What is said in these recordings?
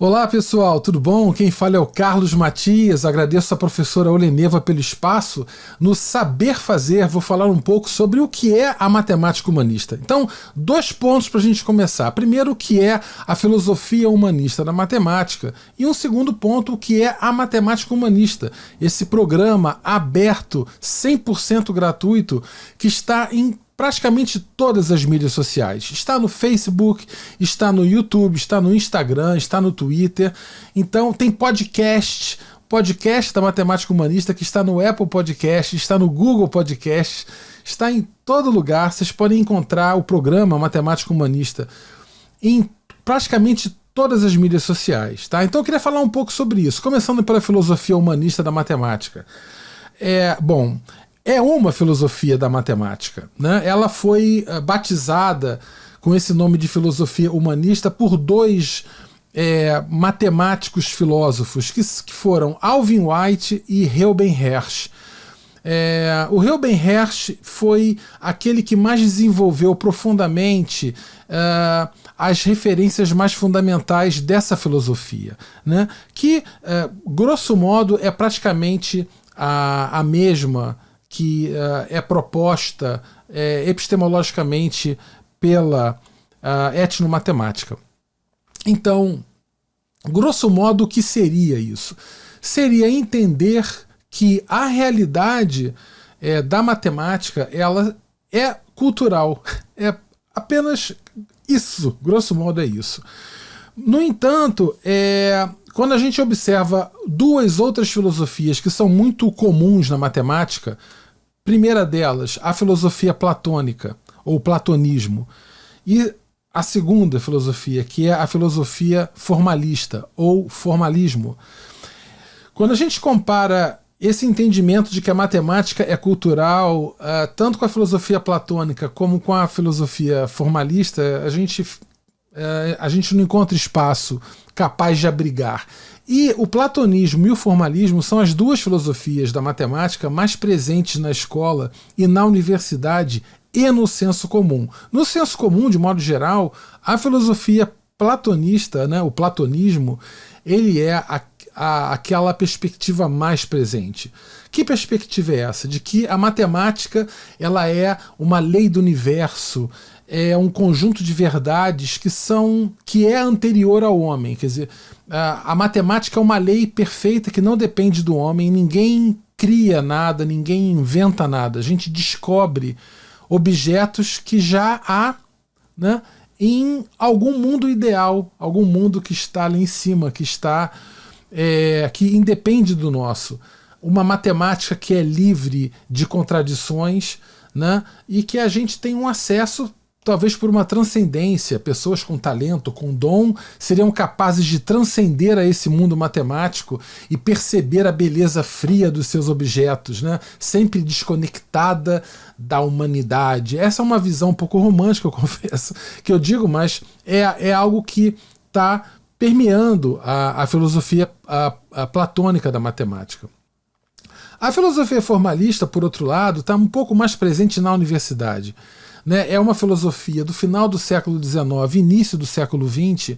Olá pessoal, tudo bom? Quem fala é o Carlos Matias, agradeço a professora Oleneva pelo espaço. No Saber Fazer vou falar um pouco sobre o que é a matemática humanista. Então, 2 pontos para a gente começar. Primeiro, o que é a filosofia humanista da matemática e um segundo ponto, o que é a matemática humanista, esse programa aberto, 100% gratuito, que está em praticamente todas as mídias sociais. Está no Facebook, está no YouTube, está no Instagram, está no Twitter. Então tem podcast da Matemática Humanista, que está no Apple Podcast, está no Google Podcast, está em todo lugar. Vocês podem encontrar o programa Matemática Humanista em praticamente todas as mídias sociais. Tá? Então eu queria falar um pouco sobre isso, começando pela filosofia humanista da matemática. É uma filosofia da matemática, né? Ela foi batizada com esse nome de filosofia humanista por 2 matemáticos filósofos que foram Alvin White e Reuben Hersh. O Reuben Hersh foi aquele que mais desenvolveu profundamente as referências mais fundamentais dessa filosofia, né? Que, grosso modo, é praticamente a mesma que é proposta epistemologicamente pela etnomatemática. Então, grosso modo, o que seria isso? Seria entender que a realidade da matemática ela é cultural. É apenas isso, grosso modo é isso. No entanto, quando a gente observa 2 outras filosofias que são muito comuns na matemática, primeira delas, a filosofia platônica, ou platonismo, e a segunda filosofia, que é a filosofia formalista, ou formalismo. Quando a gente compara esse entendimento de que a matemática é cultural, tanto com a filosofia platônica como com a filosofia formalista, a gente não encontra espaço capaz de abrigar. E o platonismo e o formalismo são as 2 filosofias da matemática mais presentes na escola e na universidade e no senso comum. No senso comum, de modo geral, a filosofia platonista, né, o platonismo, ele é aquela perspectiva mais presente. Que perspectiva é essa? De que a matemática ela é uma lei do universo, é um conjunto de verdades que é anterior ao homem. Quer dizer, a matemática é uma lei perfeita que não depende do homem, ninguém cria nada, ninguém inventa nada. A gente descobre objetos que já há, né, em algum mundo ideal, algum mundo que está ali em cima, que independe do nosso. Uma matemática que é livre de contradições, né, e que a gente tem um acesso, talvez por uma transcendência. Pessoas com talento, com dom, seriam capazes de transcender a esse mundo matemático e perceber a beleza fria dos seus objetos, né? Sempre desconectada da humanidade. Essa é uma visão um pouco romântica, eu confesso, que eu digo, mas é algo que está permeando a filosofia platônica da matemática. A filosofia formalista, por outro lado, está um pouco mais presente na universidade. É uma filosofia do final do século XIX, início do século XX,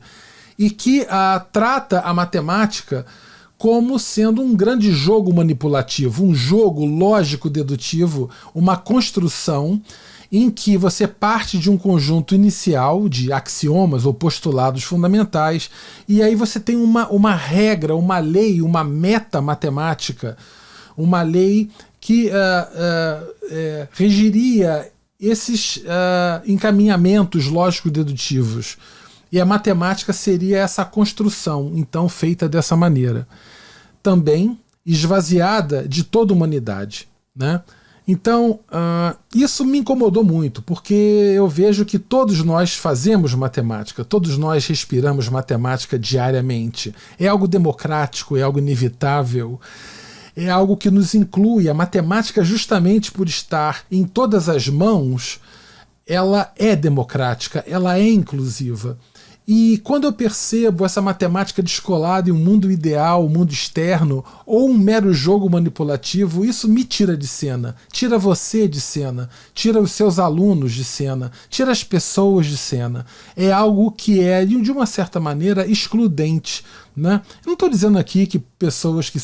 e que trata a matemática como sendo um grande jogo manipulativo, um jogo lógico-dedutivo, uma construção em que você parte de um conjunto inicial de axiomas ou postulados fundamentais, e aí você tem uma regra, uma lei, uma meta matemática, uma lei que regiria esses encaminhamentos lógico-dedutivos. E a matemática seria essa construção, então, feita dessa maneira. Também esvaziada de toda a humanidade, né? Então, isso me incomodou muito, porque eu vejo que todos nós fazemos matemática, todos nós respiramos matemática diariamente. É algo democrático, é algo inevitável, é algo que nos inclui. A matemática, justamente por estar em todas as mãos, ela é democrática, ela é inclusiva. E quando eu percebo essa matemática descolada em um mundo ideal, um mundo externo, ou um mero jogo manipulativo, isso me tira de cena, tira você de cena, tira os seus alunos de cena, tira as pessoas de cena. É algo que é, de uma certa maneira, excludente, né? Eu não estou dizendo aqui que pessoas que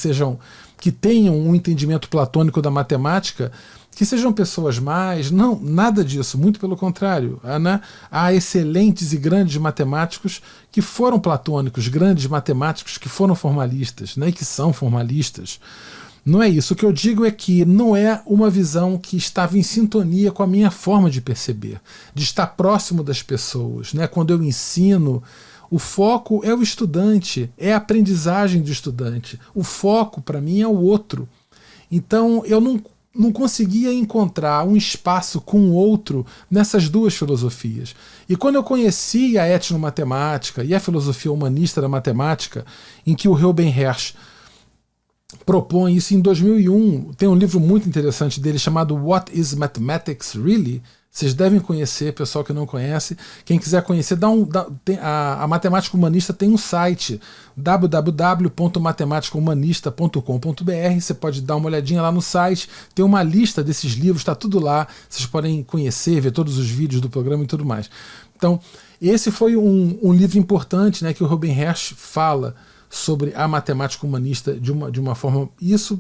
tenham um entendimento platônico da matemática que sejam pessoas mais, não, nada disso, muito pelo contrário, né? Há excelentes e grandes matemáticos que foram platônicos, grandes matemáticos que foram formalistas, né? E que são formalistas. Não é isso. O que eu digo é que não é uma visão que estava em sintonia com a minha forma de perceber, de estar próximo das pessoas, né? Quando eu ensino, o foco é o estudante, é a aprendizagem do estudante. O foco, para mim, é o outro. Então, eu não conseguia encontrar um espaço com o outro nessas duas filosofias. E quando eu conheci a etnomatemática e a filosofia humanista da matemática, em que o Ruben Hersh propõe isso em 2001, tem um livro muito interessante dele chamado What is Mathematics Really? Vocês devem conhecer, pessoal que não conhece. Quem quiser conhecer, a Matemática Humanista tem um site, www.matematicahumanista.com.br. Você pode dar uma olhadinha lá no site, tem uma lista desses livros, está tudo lá. Vocês podem conhecer, ver todos os vídeos do programa e tudo mais. Então, esse foi um livro importante, né, que o Ruben Hersh fala sobre a matemática humanista de uma forma... Isso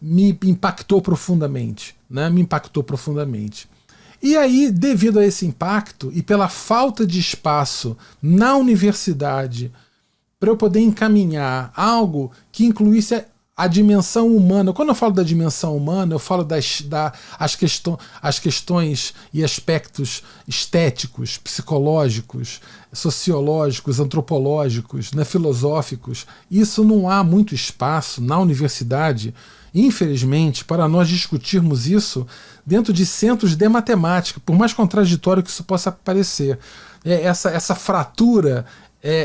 me impactou profundamente, né? Me impactou profundamente. E aí, devido a esse impacto e pela falta de espaço na universidade para eu poder encaminhar algo que incluísse a dimensão humana. Quando eu falo da dimensão humana, eu falo as questões e aspectos estéticos, psicológicos, sociológicos, antropológicos, né, filosóficos. Isso não há muito espaço na universidade, infelizmente, para nós discutirmos isso dentro de centros de matemática, por mais contraditório que isso possa parecer. Essa fratura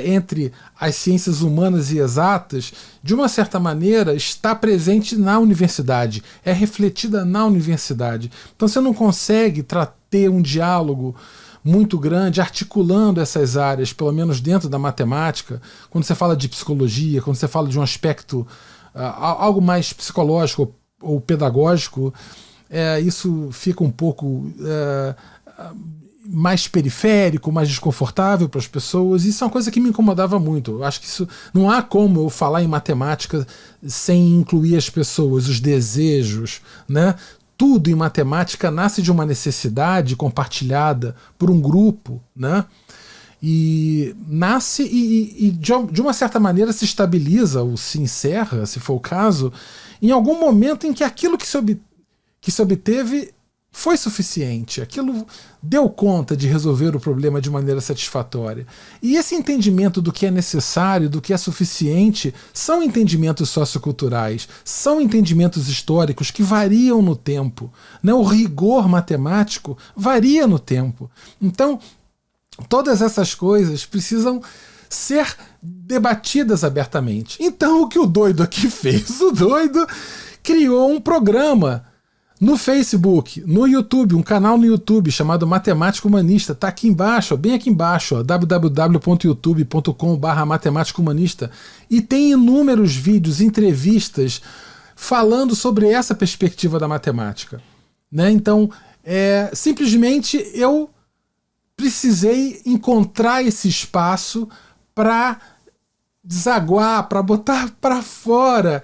entre as ciências humanas e exatas, de uma certa maneira, está presente na universidade, é refletida na universidade. Então você não consegue ter um diálogo muito grande, articulando essas áreas, pelo menos dentro da matemática, quando você fala de psicologia, quando você fala de um aspecto algo mais psicológico ou pedagógico, isso fica um pouco mais periférico, mais desconfortável para as pessoas. Isso é uma coisa que me incomodava muito. Eu acho que isso não há como eu falar em matemática sem incluir as pessoas, os desejos, né? Tudo em matemática nasce de uma necessidade compartilhada por um grupo, né? E nasce e de uma certa maneira se estabiliza ou se encerra, se for o caso, em algum momento em que aquilo que se obteve foi suficiente, aquilo deu conta de resolver o problema de maneira satisfatória. E esse entendimento do que é necessário, do que é suficiente, são entendimentos socioculturais, são entendimentos históricos que variam no tempo, né? O rigor matemático varia no tempo. Então, todas essas coisas precisam ser debatidas abertamente. Então, o que o doido aqui fez? O doido criou um programa no Facebook, no YouTube, um canal no YouTube chamado Matemática Humanista. Está aqui embaixo, bem aqui embaixo, www.youtube.com/Matemática Humanista. E tem inúmeros vídeos, entrevistas, falando sobre essa perspectiva da matemática, né? Então, simplesmente eu precisei encontrar esse espaço para desaguar, para botar para fora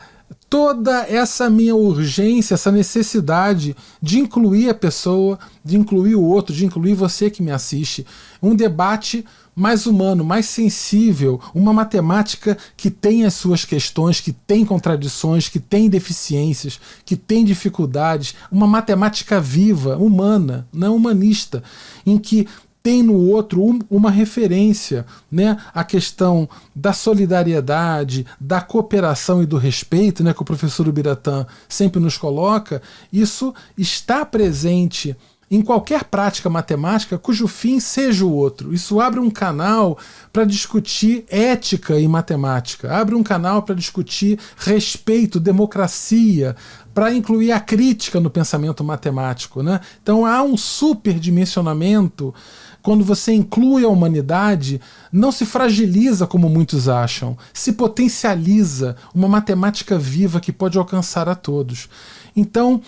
toda essa minha urgência, essa necessidade de incluir a pessoa, de incluir o outro, de incluir você que me assiste. Um debate mais humano, mais sensível, uma matemática que tem as suas questões, que tem contradições, que tem deficiências, que tem dificuldades, uma matemática viva, humana, não humanista, em que tem no outro uma referência, né? A questão da solidariedade, da cooperação e do respeito, né? Que o professor Ubiratã sempre nos coloca. Isso está presente em qualquer prática matemática cujo fim seja o outro. Isso abre um canal para discutir ética em matemática, abre um canal para discutir respeito, democracia, para incluir a crítica no pensamento matemático, né? Então há um superdimensionamento. Quando você inclui a humanidade, não se fragiliza como muitos acham, se potencializa uma matemática viva que pode alcançar a todos. Então,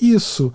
isso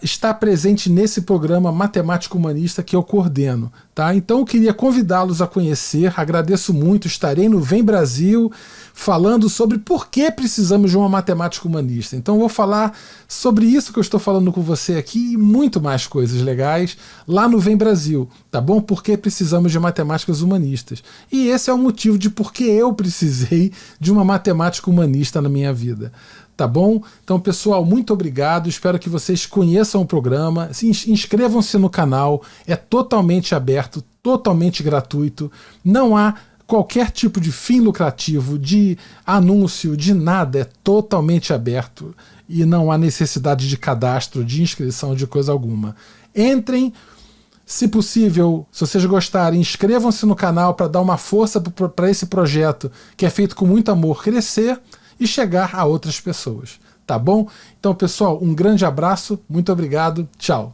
está presente nesse programa Matemático Humanista que eu coordeno. Tá? Então eu queria convidá-los a conhecer, agradeço muito, estarei no Vem Brasil falando sobre por que precisamos de uma matemática humanista. Então eu vou falar sobre isso que eu estou falando com você aqui e muito mais coisas legais lá no Vem Brasil, tá bom? Por que precisamos de matemáticas humanistas. E esse é o motivo de por que eu precisei de uma matemática humanista na minha vida. Tá bom? Então, pessoal, muito obrigado. Espero que vocês conheçam o programa. Inscrevam-se no canal. É totalmente aberto, totalmente gratuito. Não há qualquer tipo de fim lucrativo, de anúncio, de nada. É totalmente aberto. E não há necessidade de cadastro, de inscrição, de coisa alguma. Entrem. Se possível, se vocês gostarem, inscrevam-se no canal para dar uma força para esse projeto que é feito com muito amor crescer e chegar a outras pessoas, tá bom? Então, pessoal, um grande abraço, muito obrigado, tchau!